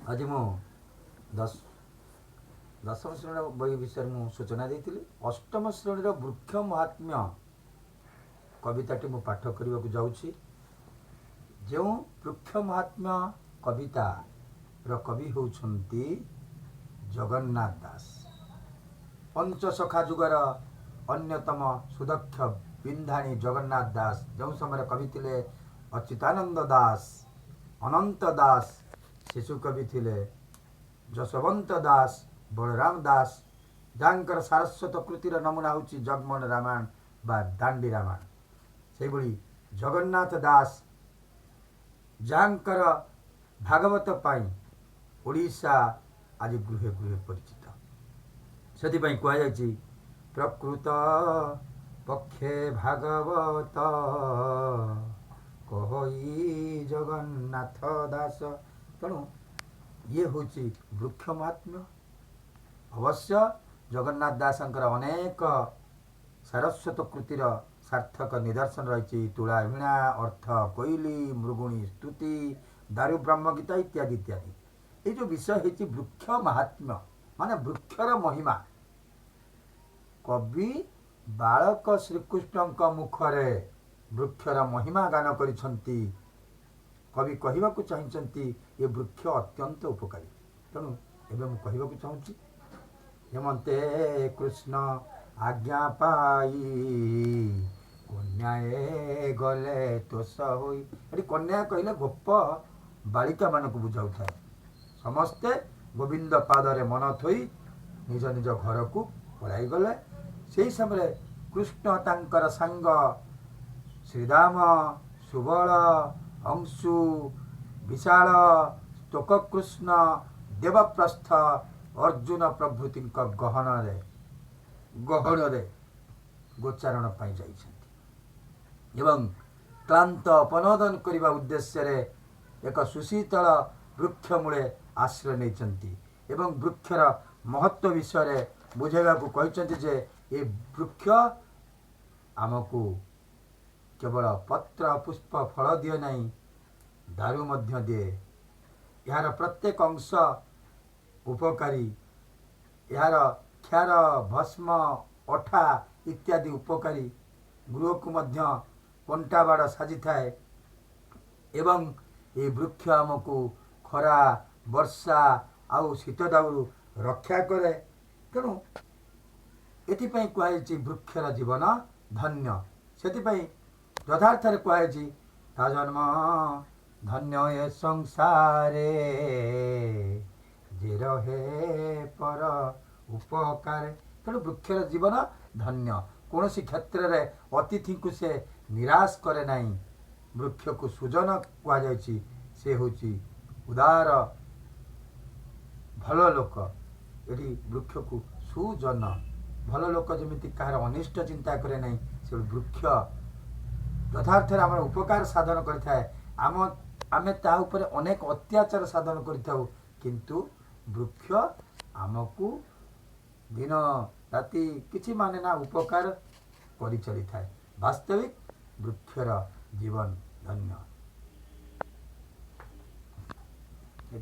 आज मु दस दशम श्रेणी बही विषय मु सूचना देती। अष्टम श्रेणी वृक्ष महात्म्य कविताटी मु पाठ करने को जाऊँगी। जो वृक्ष महात्म्य कविता कवि होउछंती जगन्नाथ दास। पंचसखा जुगर अन्यतम सुदक्ष बिंधाणी जगन्नाथ दास जो समय कवि थे अच्युतानंद दास, अनंत दास शिशु कवि थे जशवंत दास, बलराम दास जहाँकर सारस्वत कृतिर नमूना हूँ जगमोहन रामायण बा दांडी रामायण। से भली जगन्नाथ दास जहाँकर भागवत पाई ओडिशा आज गृहे गृहे परिचित। से कहुई प्रकृत पक्षे भागवत कही जगन्नाथ दास। तेणु ये हूँ वृक्ष महात्म्य। अवश्य जगन्नाथ दासंकर अनेक सारस्वत कृतिर सार्थक निदर्शन रही। तुला वीणा, अर्थ कोईली, मृगुणी स्तुति, दारु ब्रह्मगीता इत्यादि इत्यादि। ये जो विषय है वृक्ष महात्म्य माने वृक्षर महिमा। कवि बालक श्रीकृष्ण मुखरे वृक्षर महिमा गान करिछंती। कवि कहवाकू चाहते ये वृक्ष अत्यंत उपकारी। तेणु एवं कहवाकू चाहूँगी हेमंते कृष्ण आज्ञा पाई कन्याए गले तोष होई। ये कन्या कहले गोप बालिका मानक बुझाऊ था। समस्ते गोविंद पादरे मन थोई निज निज घर को पलाई गले। से समय कृष्ण तांकर सांग श्रीराम, सुबल, अंशु, विशाल, स्तोक कृष्ण, देवप्रस्थ, अर्जुन प्रभृति गहन गोचारण पाई जाइछन्ति एवं क्लांत अपनोदन करने उद्देश्य रे एक सुशीतल वृक्ष मूले आश्रय नहीं एवं वृक्षर महत्व विषय बुझेगा कहते जे ये वृक्ष आमको केवल पत्र पुष्प फल दिए नहीं, दारु मध्य दिए। यार प्रत्येक अंश उपकारी। यार क्षार, भस्म, अठा इत्यादि उपकारी। गृह को मध्य कंटा बाड़ साजी थाए एवं ये वृक्ष आमको खरा, वर्षा आउ शीत दाउरू रक्षा करे। तेणु एथिपाई कहुई वृक्षर जीवन धन्य। से यथार्थ कहुई ता जन्म धन्य ए संसारे जे रहे पर उपकार। तेणु वृक्षर जीवन धन्य। कौन सी क्षेत्र में अतिथि को से निराश करे नहीं। वृक्ष को सुजन कहुई। से हूँ उदार भल लोक। ये वृक्ष को सुजन भल लोक जमी कहार अनिष्ट चिंता करे नहीं। से वृक्ष यथार्थ आम उपकार साधन करें। आम ता उपरे अनेक अत्याचार साधन करूँ किंतु वृक्ष आमको दिन राति किछि माने ना उपकार करि चली थाए। वास्तविक वृक्षर जीवन धन्य।